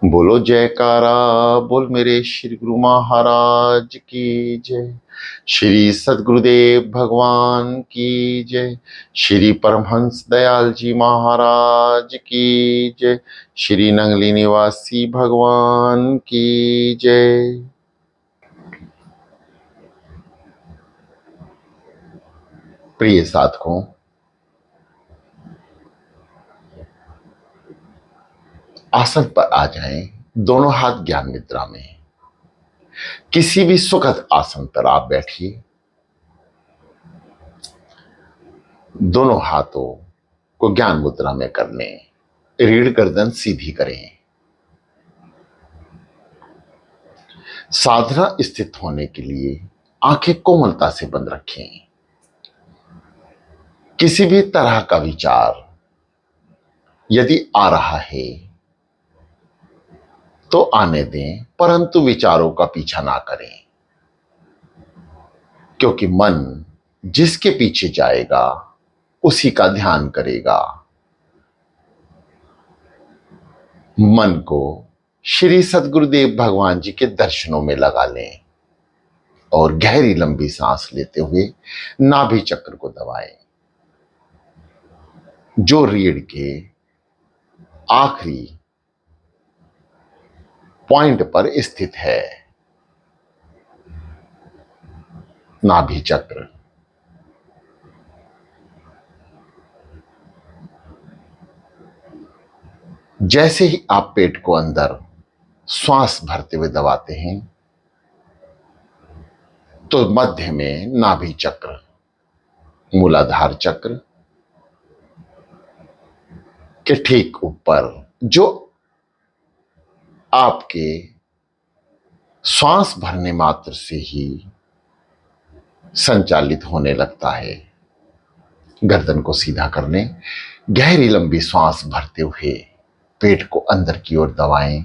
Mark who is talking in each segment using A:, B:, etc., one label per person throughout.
A: बोलो जयकारा। बोल मेरे श्री गुरु महाराज की जय। श्री सद्गुरुदेव भगवान की जय। श्री परमहंस दयाल जी महाराज की जय। श्री नंगली निवासी भगवान की जय। प्रिय साधकों, आसन पर आ जाएं। दोनों हाथ ज्ञान मुद्रा में। किसी भी सुखद आसन पर आप बैठिए। दोनों हाथों को ज्ञान मुद्रा में कर लें। रीढ़ गर्दन सीधी करें। साधना स्थित होने के लिए आंखें कोमलता से बंद रखें। किसी भी तरह का विचार यदि आ रहा है तो आने दें, परंतु विचारों का पीछा ना करें, क्योंकि मन जिसके पीछे जाएगा उसी का ध्यान करेगा। मन को श्री सद्गुरुदेव भगवान जी के दर्शनों में लगा लें और गहरी लंबी सांस लेते हुए नाभि चक्र को दबाएं, जो रीढ़ के आखिरी पॉइंट पर स्थित है। नाभि चक्र जैसे ही आप पेट को अंदर श्वास भरते हुए दबाते हैं तो मध्य में नाभि चक्र, मूलाधार चक्र के ठीक ऊपर, जो आपके श्वास भरने मात्र से ही संचालित होने लगता है। गर्दन को सीधा करने, गहरी लंबी श्वास भरते हुए पेट को अंदर की ओर दबाएं।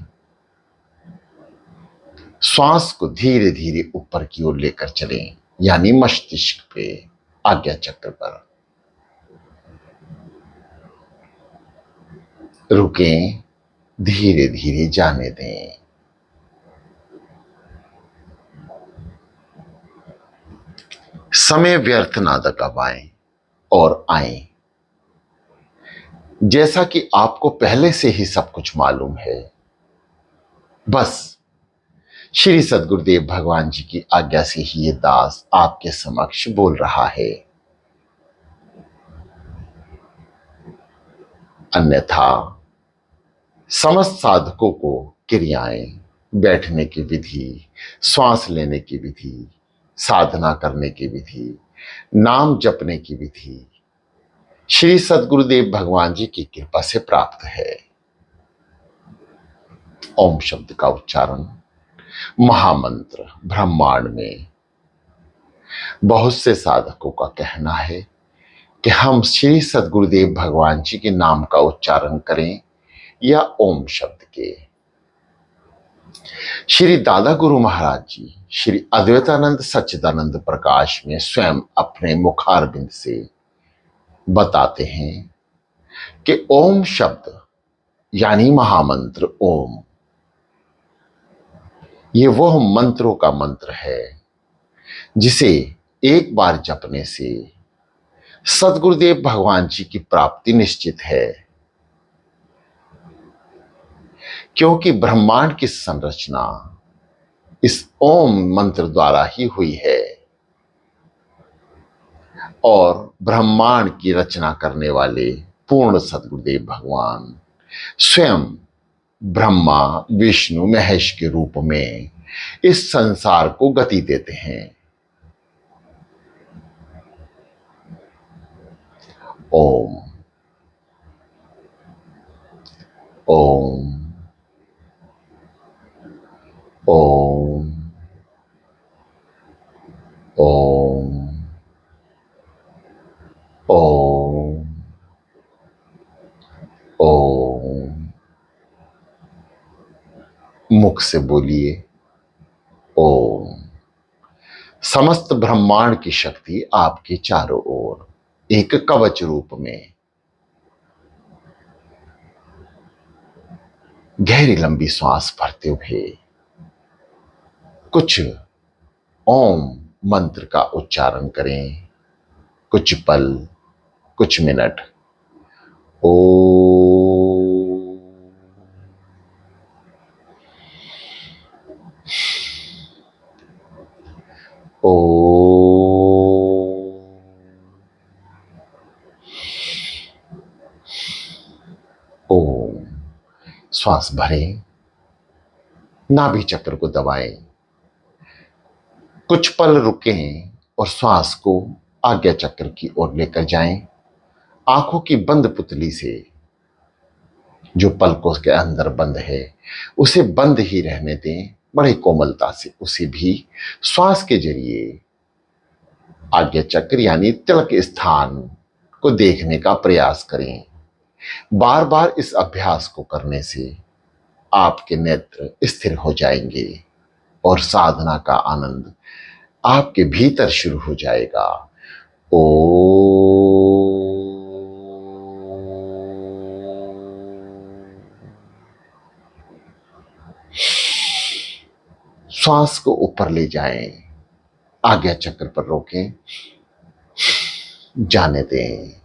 A: श्वास को धीरे धीरे ऊपर की ओर लेकर चलें, यानी मस्तिष्क पे, आज्ञा चक्र पर। रुकें, धीरे धीरे जाने दें। समय व्यर्थ ना गवाएं और आएं। जैसा कि आपको पहले से ही सब कुछ मालूम है, बस श्री सद्गुरुदेव भगवान जी की आज्ञा से ही ये दास आपके समक्ष बोल रहा है। अन्यथा समस्त साधकों को क्रियाएं, बैठने की विधि, श्वास लेने की विधि, साधना करने की विधि, नाम जपने की विधि श्री सद्गुरुदेव भगवान जी की कृपा से प्राप्त है। ओम शब्द का उच्चारण महामंत्र ब्रह्मांड में बहुत से साधकों का कहना है कि हम श्री सद्गुरुदेव भगवान जी के नाम का उच्चारण करें या ओम शब्द के। श्री दादा गुरु महाराज जी श्री अद्वैतानंद सच्चिदानंद प्रकाश में स्वयं अपने मुखारबिंद से बताते हैं कि ओम शब्द यानी महामंत्र ओम, ये वह मंत्रों का मंत्र है जिसे एक बार जपने से सद्गुरुदेव भगवान जी की प्राप्ति निश्चित है, क्योंकि ब्रह्मांड की संरचना इस ओम मंत्र द्वारा ही हुई है और ब्रह्मांड की रचना करने वाले पूर्ण सद्गुरुदेव भगवान स्वयं ब्रह्मा विष्णु महेश के रूप में इस संसार को गति देते हैं। ओम ओम ओम ओम ओम ओम। मुख से बोलिए ओम। समस्त ब्रह्मांड की शक्ति आपके चारों ओर एक कवच रूप में गहरी लंबी सांस भरते हुए कुछ ओम मंत्र का उच्चारण करें। कुछ पल, कुछ मिनट ओ ओ ओम। श्वास भरें, नाभि चक्र को दबाएं, कुछ पल रुकें और श्वास को आज्ञा चक्र की ओर लेकर जाएं। आंखों की बंद पुतली से जो पलकों के अंदर बंद है उसे बंद ही रहने दें। बड़े कोमलता से उसे भी श्वास के जरिए आज्ञा चक्र यानी तिलक स्थान को देखने का प्रयास करें। बार बार इस अभ्यास को करने से आपके नेत्र स्थिर हो जाएंगे और साधना का आनंद आपके भीतर शुरू हो जाएगा। ओ श्वास को ऊपर ले जाएं, आज्ञा चक्र पर रोकें, जाने दें।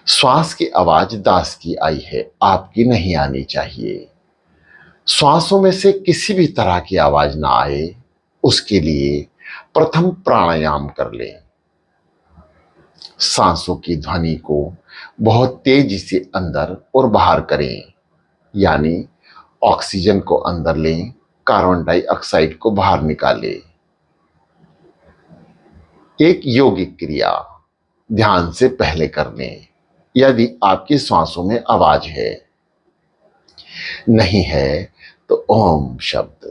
A: श्वास की आवाज दास की आई है, आपकी नहीं आनी चाहिए। श्वासों में से किसी भी तरह की आवाज ना आए, उसके लिए प्रथम प्राणायाम कर लें। सांसों की ध्वनि को बहुत तेजी से अंदर और बाहर करें, यानी ऑक्सीजन को अंदर लें, कार्बन डाइऑक्साइड को बाहर निकालें। एक यौगिक क्रिया ध्यान से पहले कर लें। यदि आपकी सांसों में आवाज है, नहीं है तो ओम शब्द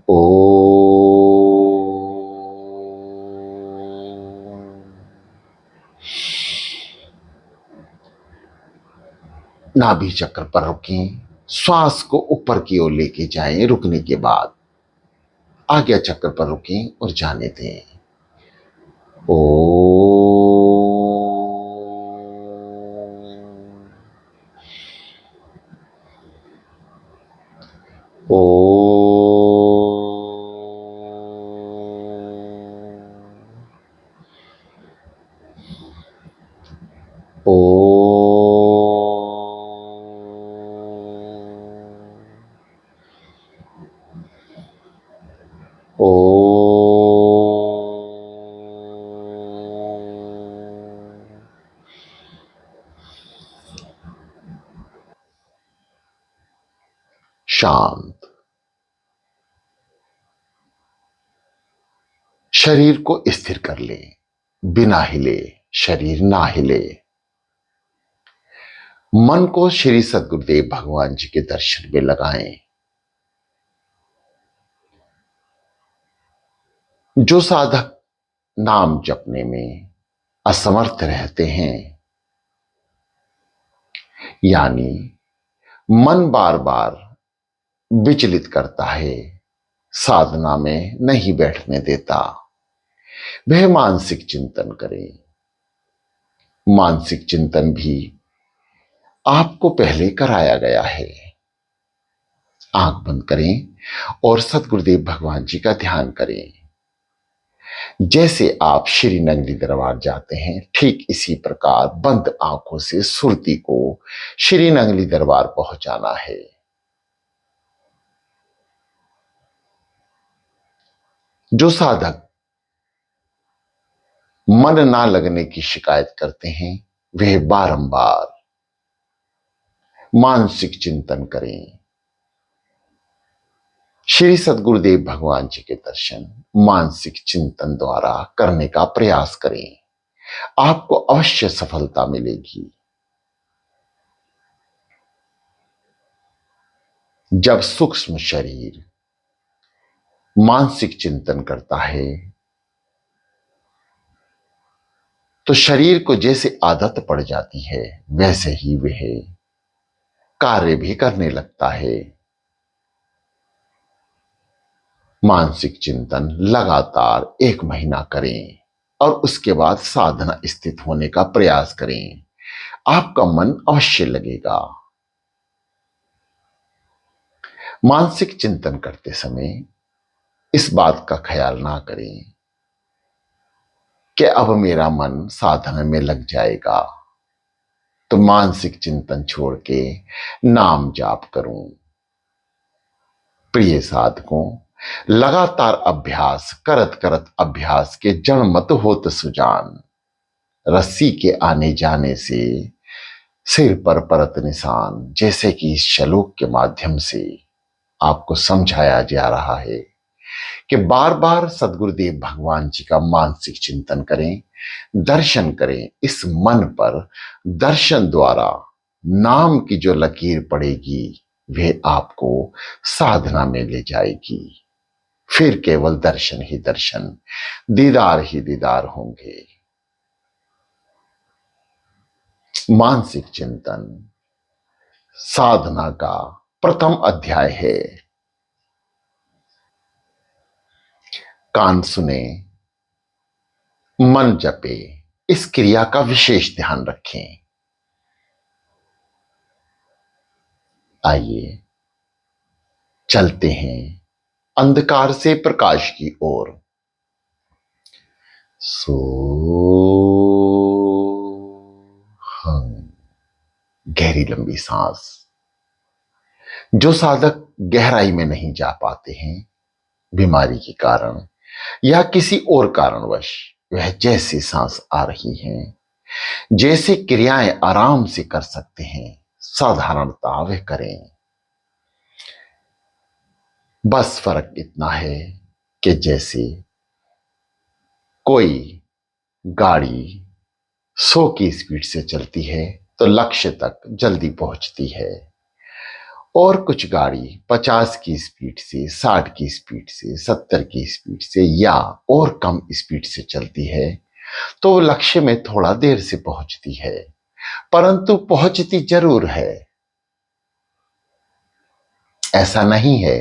A: ओ नाभि चक्र पर रुकें, श्वास को ऊपर की ओर लेके जाएं। रुकने के बाद आज्ञा चक्र पर रुकें और जाने दें। ओ ओ ओ ओ शांत। शरीर को स्थिर कर ले, बिना हिले, शरीर ना हिले। मन को श्री सद्गुरुदेव भगवान जी के दर्शन में लगाएं। जो साधक नाम जपने में असमर्थ रहते हैं, यानी मन बार बार विचलित करता है, साधना में नहीं बैठने देता, वह मानसिक चिंतन करें। मानसिक चिंतन भी आपको पहले कराया गया है। आंख बंद करें और सतगुरुदेव भगवान जी का ध्यान करें। जैसे आप श्री नंगली दरबार जाते हैं, ठीक इसी प्रकार बंद आंखों से सुरती को श्री नंगली दरबार पहुंचाना है। जो साधक मन ना लगने की शिकायत करते हैं, वह बारंबार मानसिक चिंतन करें। श्री सद्गुरुदेव भगवान जी के दर्शन मानसिक चिंतन द्वारा करने का प्रयास करें। आपको अवश्य सफलता मिलेगी। जब सूक्ष्म शरीर मानसिक चिंतन करता है तो शरीर को जैसे आदत पड़ जाती है, वैसे ही वह कार्य भी करने लगता है। मानसिक चिंतन लगातार 1 महीना करें और उसके बाद साधना स्थित होने का प्रयास करें। आपका मन अवश्य लगेगा। मानसिक चिंतन करते समय इस बात का ख्याल ना करें कि अब मेरा मन साधना में लग जाएगा तो मानसिक चिंतन छोड़ के नाम जाप करूं। प्रिय साधकों, लगातार अभ्यास करत करत अभ्यास के जड़ मत होत सुजान। रस्सी के आने जाने से सिर पर परत निशान, जैसे कि इस श्लोक के माध्यम से आपको समझाया जा रहा है कि बार बार सदगुरुदेव भगवान जी का मानसिक चिंतन करें, दर्शन करें। इस मन पर दर्शन द्वारा नाम की जो लकीर पड़ेगी वे आपको साधना में ले जाएगी। फिर केवल दर्शन ही दर्शन, दीदार ही दीदार होंगे। मानसिक चिंतन साधना का प्रथम अध्याय है। कान सुने, मन जपे, इस क्रिया का विशेष ध्यान रखें। आइए चलते हैं अंधकार से प्रकाश की ओर। सो हम गहरी लंबी सांस। जो साधक गहराई में नहीं जा पाते हैं बीमारी के कारण या किसी और कारणवश, वह जैसी सांस आ रही हैं, जैसे क्रियाएं आराम से कर सकते हैं, साधारणता वे करें। बस फर्क इतना है कि जैसे कोई गाड़ी 100 की स्पीड से चलती है तो लक्ष्य तक जल्दी पहुंचती है, और कुछ गाड़ी 50 की स्पीड से, 60 की स्पीड से, 70 की स्पीड से या और कम स्पीड से चलती है तो लक्ष्य में थोड़ा देर से पहुंचती है, परंतु पहुंचती जरूर है। ऐसा नहीं है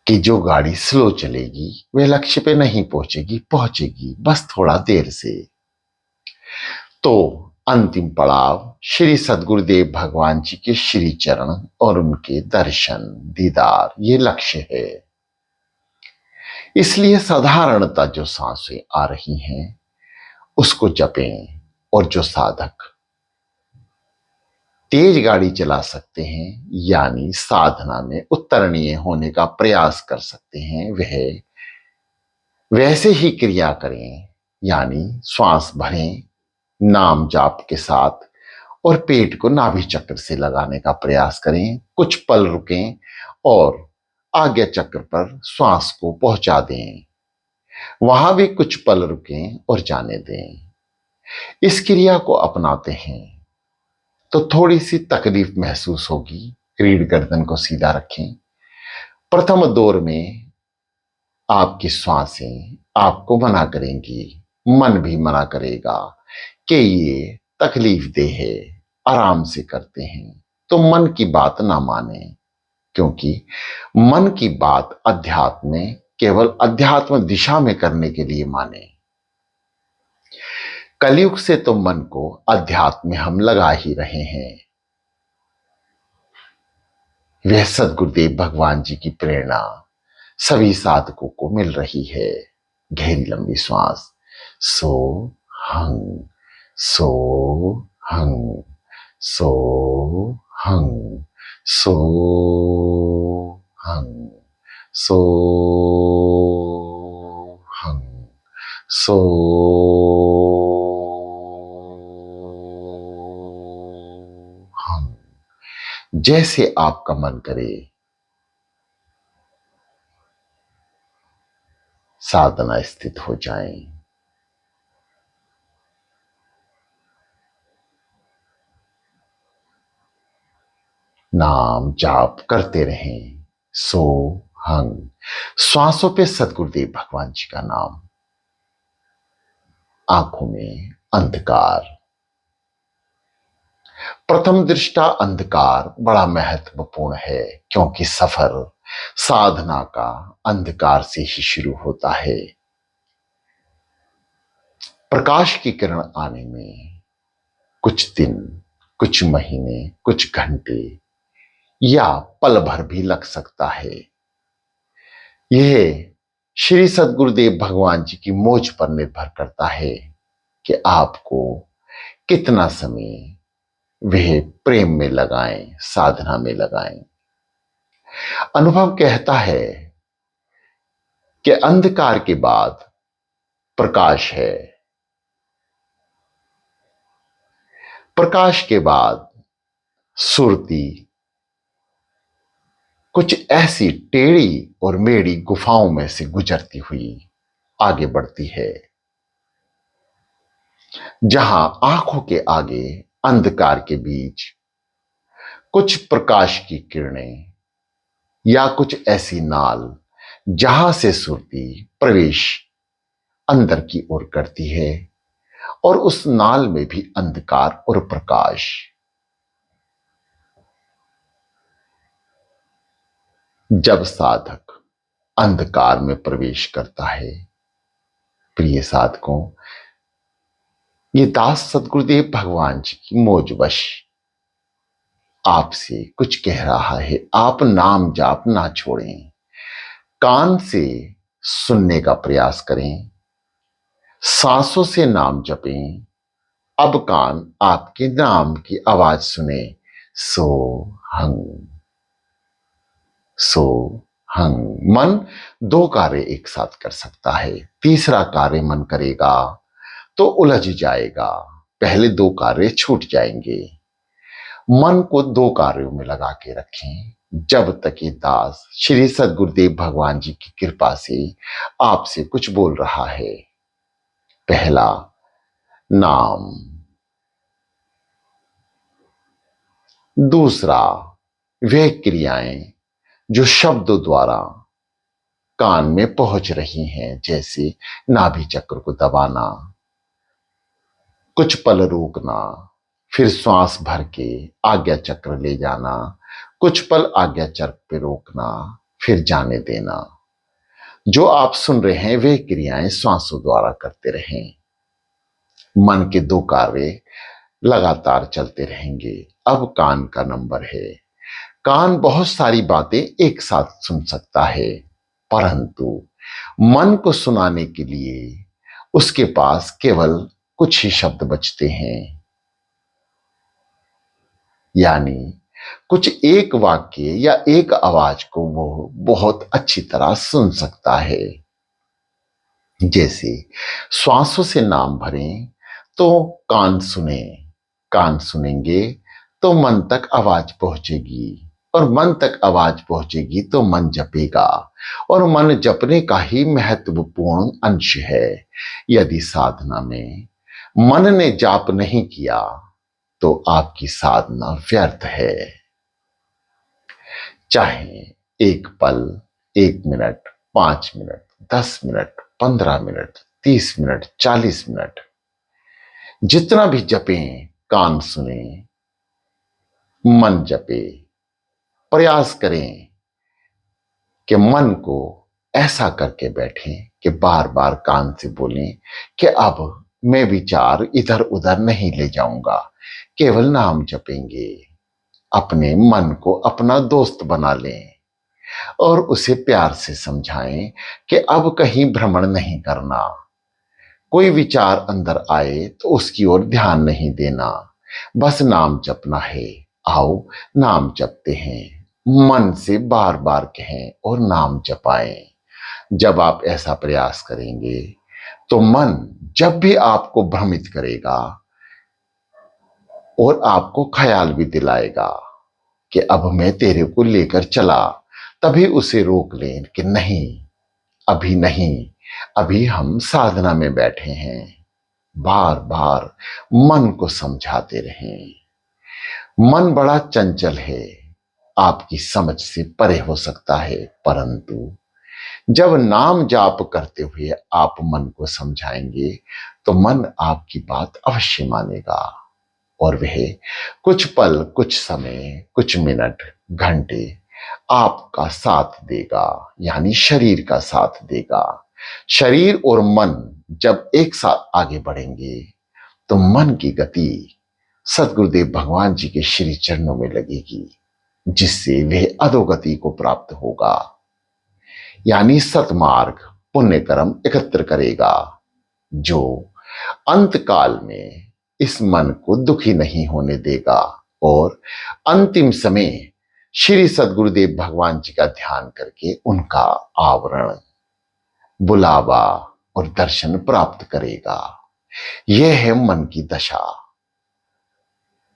A: कि जो गाड़ी स्लो चलेगी वह लक्ष्य पे नहीं पहुंचेगी, पहुंचेगी बस थोड़ा देर से। तो अंतिम पड़ाव श्री सद्गुरुदेव भगवान जी के श्री चरण और उनके दर्शन दीदार, ये लक्ष्य है। इसलिए साधारणता जो सांसें आ रही हैं उसको जपें, और जो साधक तेज गाड़ी चला सकते हैं यानी साधना में उत्तरणीय होने का प्रयास कर सकते हैं, वह वैसे ही क्रिया करें, यानी श्वास भरें नाम जाप के साथ और पेट को नाभि चक्र से लगाने का प्रयास करें। कुछ पल रुकें और आज्ञा चक्र पर श्वास को पहुंचा दें, वहां भी कुछ पल रुकें और जाने दें। इस क्रिया को अपनाते हैं तो थोड़ी सी तकलीफ महसूस होगी। रीढ़ गर्दन को सीधा रखें। प्रथम दौर में आपकी श्वासें आपको मना करेंगी, मन भी मना करेगा कि ये तकलीफ देह है, आराम से करते हैं। तो मन की बात ना माने, क्योंकि मन की बात अध्यात्म में केवल अध्यात्म दिशा में करने के लिए माने। कलयुग से तो मन को अध्यात्म में हम लगा ही रहे हैं। वह सदगुरुदेव भगवान जी की प्रेरणा सभी साधकों को मिल रही है। गहरी लंबी श्वास। सो हंग, सो हंग, सो हंग, सो हंग, सो हंग, सो हंग। जैसे आपका मन करे साधना स्थित हो जाएं। नाम जाप करते रहें। सो हंग, श्वासों पे सदगुरुदेव भगवान जी का नाम। आंखों में अंधकार। प्रथम दृष्टा अंधकार बड़ा महत्वपूर्ण है, क्योंकि सफर साधना का अंधकार से ही शुरू होता है। प्रकाश की किरण आने में कुछ दिन, कुछ महीने, कुछ घंटे या पल भर भी लग सकता है। यह श्री सद्गुरुदेव भगवान जी की मोज पर निर्भर करता है कि आपको कितना समय वह प्रेम में लगाएं, साधना में लगाएं। अनुभव कहता है कि अंधकार के बाद प्रकाश है, प्रकाश के बाद सुरती कुछ ऐसी टेढ़ी और मेढ़ी गुफाओं में से गुजरती हुई आगे बढ़ती है, जहां आंखों के आगे अंधकार के बीच कुछ प्रकाश की किरणें या कुछ ऐसी नाल जहां से सुरती प्रवेश अंदर की ओर करती है, और उस नाल में भी अंधकार और प्रकाश। जब साधक अंधकार में प्रवेश करता है, प्रिय साधकों, ये दास सद्गुरुदेव भगवान जी की मौजवश आपसे कुछ कह रहा है। आप नाम जाप ना छोड़ें, कान से सुनने का प्रयास करें, सांसों से नाम जपें। अब कान आपके नाम की आवाज सुने, सो हंग, सो हंग। मन दो कार्य एक साथ कर सकता है, तीसरा कार्य मन करेगा तो उलझ जाएगा, पहले दो कार्य छूट जाएंगे। मन को दो कार्यों में लगा के रखें। जब तक ये दास श्री सद्गुरुदेव भगवान जी की कृपा से आपसे कुछ बोल रहा है। पहला, नाम। दूसरा, वे क्रियाएं जो शब्दों द्वारा कान में पहुंच रही हैं, जैसे नाभि चक्र को दबाना, कुछ पल रोकना, फिर श्वास भर के आज्ञा चक्र ले जाना, कुछ पल आज्ञा चक्र पे रोकना, फिर जाने देना। जो आप सुन रहे हैं वे क्रियाएं श्वासों द्वारा करते रहें। मन के दो कार्य लगातार चलते रहेंगे। अब कान का नंबर है। कान बहुत सारी बातें एक साथ सुन सकता है, परंतु मन को सुनाने के लिए उसके पास केवल कुछ ही शब्द बचते हैं, यानी कुछ एक वाक्य या एक आवाज को वो बहुत अच्छी तरह सुन सकता है। जैसे श्वासों से नाम भरें तो कान सुने, कान सुनेंगे तो मन तक आवाज पहुंचेगी, और मन तक आवाज पहुंचेगी तो मन जपेगा, और मन जपने का ही महत्वपूर्ण अंश है। यदि साधना में मन ने जाप नहीं किया तो आपकी साधना व्यर्थ है। चाहे एक पल, 1 minute, 5 minute, 10 minute, 15 minute, 30 minute, 40 minute, जितना भी जपें, कान सुने, मन जपे। प्रयास करें कि मन को ऐसा करके बैठें कि बार बार कान से बोलें कि अब मैं विचार इधर उधर नहीं ले जाऊंगा, केवल नाम जपेंगे। अपने मन को अपना दोस्त बना लें और उसे प्यार से समझाएं कि अब कहीं भ्रमण नहीं करना। कोई विचार अंदर आए तो उसकी ओर ध्यान नहीं देना, बस नाम जपना है। आओ नाम जपते हैं, मन से बार बार कहें और नाम जपाएं। जब आप ऐसा प्रयास करेंगे तो मन जब भी आपको भ्रमित करेगा और आपको ख्याल भी दिलाएगा कि अब मैं तेरे को लेकर चला, तभी उसे रोक लें कि नहीं, अभी नहीं, अभी हम साधना में बैठे हैं। बार बार मन को समझाते रहें। मन बड़ा चंचल है, आपकी समझ से परे हो सकता है, परंतु जब नाम जाप करते हुए आप मन को समझाएंगे तो मन आपकी बात अवश्य मानेगा, और वह कुछ पल, कुछ समय, कुछ मिनट, घंटे आपका साथ देगा, यानी शरीर का साथ देगा। शरीर और मन जब एक साथ आगे बढ़ेंगे तो मन की गति सद्गुरुदेव भगवान जी के श्री चरणों में लगेगी। जिससे वह अधोगति को प्राप्त होगा, यानी सतमार्ग पुण्य कर्म एकत्र करेगा, जो अंत काल में इस मन को दुखी नहीं होने देगा और अंतिम समय श्री सद्गुरुदेव भगवान जी का ध्यान करके उनका आवरण, बुलावा और दर्शन प्राप्त करेगा। यह है मन की दशा,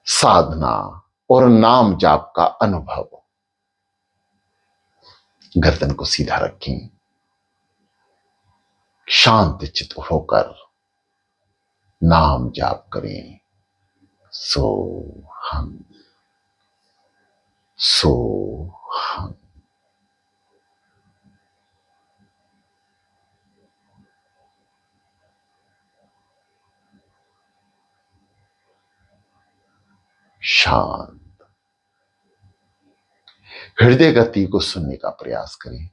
A: साधना और नाम जाप का अनुभव। गर्दन को सीधा रखें, शांत चित्त होकर नाम जाप करें। सो हम, सो हम। शांत। हृदय गति को सुनने का प्रयास करें।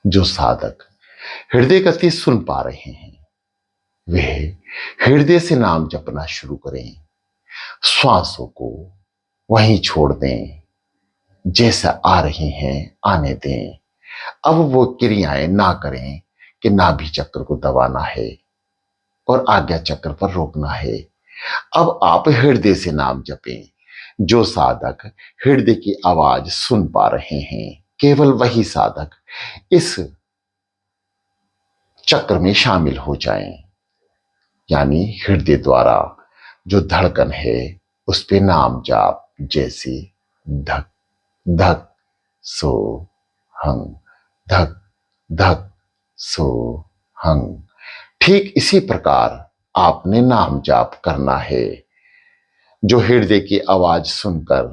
A: जो साधक हृदय गति सुन पा रहे हैं वे हृदय से नाम जपना शुरू करें। श्वासों को वहीं छोड़ दें, जैसा आ रही हैं आने दें। अब वो क्रियाएं ना करें कि नाभि चक्र को दबाना है और आज्ञा चक्र पर रोकना है। अब आप हृदय से नाम जपें। जो साधक हृदय की आवाज सुन पा रहे हैं, केवल वही साधक इस चक्र में शामिल हो जाएं, यानी हृदय द्वारा जो धड़कन है उस पे नाम जाप, जैसे धक धक सो हंग, धक धक सो हंग। ठीक इसी प्रकार आपने नाम जाप करना है। जो हृदय की आवाज सुनकर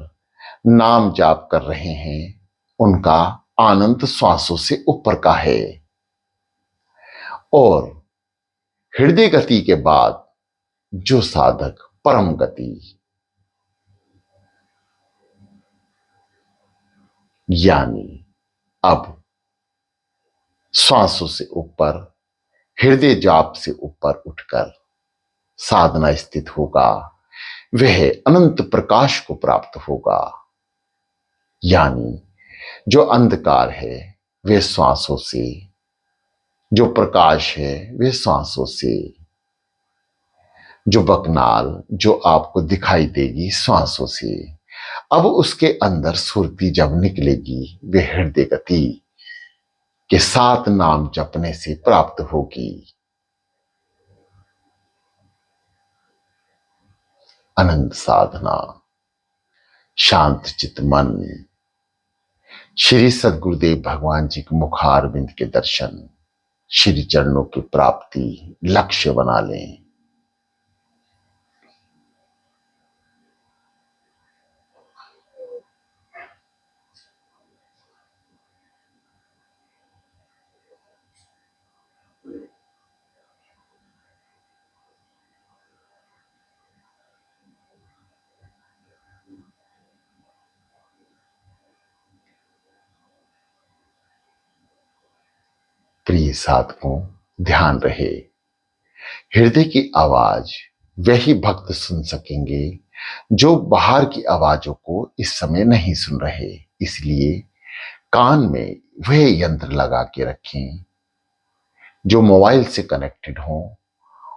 A: नाम जाप कर रहे हैं उनका आनंद श्वासों से ऊपर का है, और हृदय गति के बाद जो साधक परम गति यानी अब श्वासों से ऊपर, हृदय जाप से ऊपर उठकर साधना स्थित होगा, वह अनंत प्रकाश को प्राप्त होगा। यानी जो अंधकार है वह श्वासों से, जो प्रकाश है वह श्वासों से, जो बकनाल जो आपको दिखाई देगी श्वासों से। अब उसके अंदर सुरती जब निकलेगी वह हृदय गति के साथ नाम जपने से प्राप्त होगी। अनंत साधना, शांत चित मन, श्री सद्गुरुदेव भगवान जी के मुखारविंद के दर्शन, श्री चरणों की प्राप्ति लक्ष्य बना लें। प्रिय साधकों, ध्यान रहे, हृदय की आवाज वही भक्त सुन सकेंगे जो बाहर की आवाजों को इस समय नहीं सुन रहे। इसलिए कान में वह यंत्र लगा के रखें जो मोबाइल से कनेक्टेड हो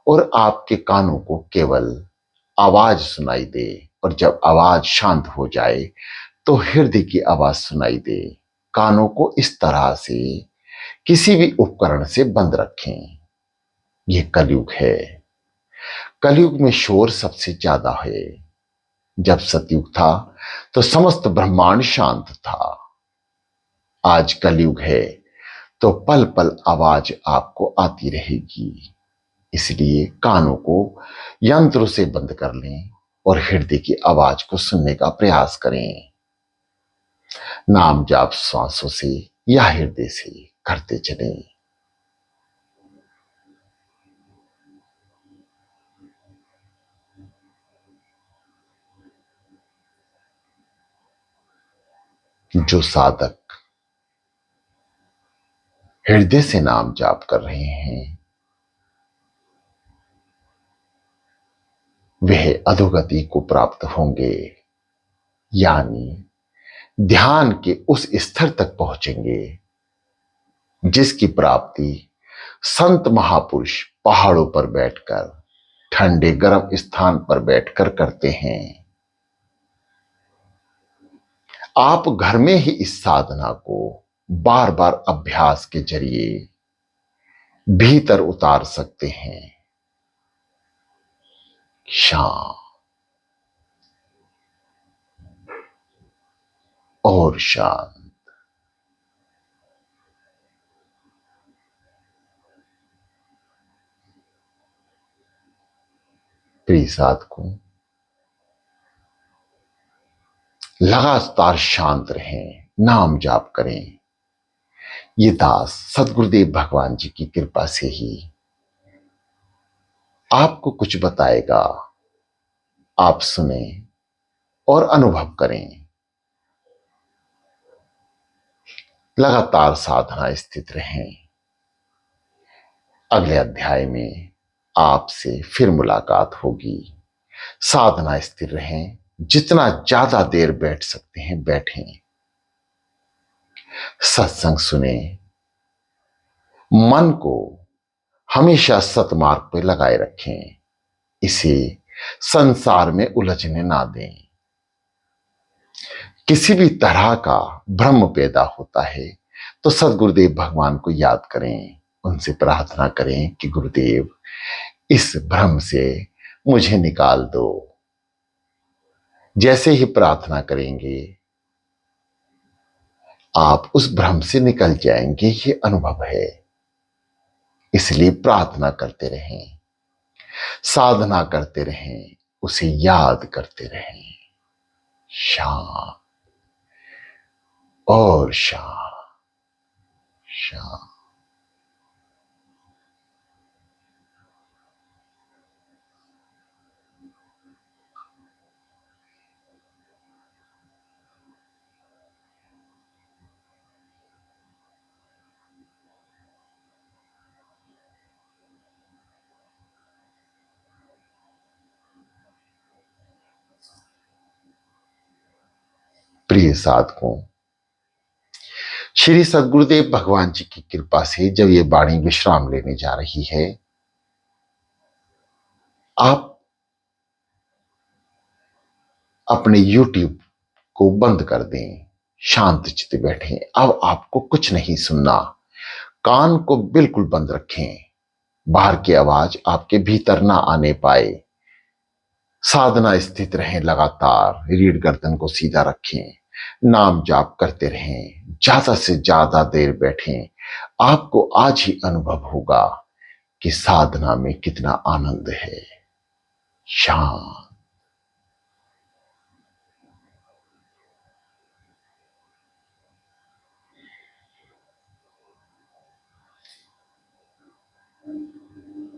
A: और आपके कानों को केवल आवाज सुनाई दे, और जब आवाज शांत हो जाए तो हृदय की आवाज सुनाई दे। कानों को इस तरह से किसी भी उपकरण से बंद रखें। यह कलयुग है। कलयुग में शोर सबसे ज्यादा है। जब सतयुग था तो समस्त ब्रह्मांड शांत था। आज कलयुग है तो पल पल आवाज आपको आती रहेगी। इसलिए कानों को यंत्रों से बंद कर लें और हृदय की आवाज को सुनने का प्रयास करें। नाम जाप श्वासों से या हृदय से करते चलें। जो साधक हृदय से नाम जाप कर रहे हैं वह अधोगति को प्राप्त होंगे। यानी ध्यान के उस स्तर तक पहुंचेंगे जिसकी प्राप्ति संत महापुरुष पहाड़ों पर बैठकर, ठंडे गर्म स्थान पर बैठकर करते हैं। आप घर में ही इस साधना को बार बार अभ्यास के जरिए भीतर उतार सकते हैं। शांत और शांत। प्रिय साधकों, लगातार शांत रहें, नाम जाप करें। ये दास सदगुरुदेव भगवान जी की कृपा से ही आपको कुछ बताएगा, आप सुने और अनुभव करें। लगातार साधना स्थित रहें। अगले अध्याय में आपसे फिर मुलाकात होगी। साधना स्थिर रहें, जितना ज्यादा देर बैठ सकते हैं बैठें। सत्संग सुने, मन को हमेशा सतमार्ग पे लगाए रखें, इसे संसार में उलझने ना दें। किसी भी तरह का भ्रम पैदा होता है तो सदगुरुदेव भगवान को याद करें, उनसे प्रार्थना करें कि गुरुदेव इस भ्रम से मुझे निकाल दो। जैसे ही प्रार्थना करेंगे आप उस भ्रम से निकल जाएंगे, ये अनुभव है। इसलिए प्रार्थना करते रहें, साधना करते रहें, उसे याद करते रहें। शांत और शांत, शांत। प्रिय साधकों, श्री सद्गुरुदेव भगवान जी की कृपा से जब ये वाणी विश्राम लेने जा रही है, आप अपने YouTube को बंद कर दें, शांत चित्त बैठें। अब आपको कुछ नहीं सुनना, कान को बिल्कुल बंद रखें, बाहर की आवाज आपके भीतर ना आने पाए। साधना स्थित रहें, लगातार रीढ़ गर्दन को सीधा रखें, नाम जाप करते रहें, ज्यादा से ज्यादा देर बैठें। आपको आज ही अनुभव होगा कि साधना में कितना आनंद है। शांत।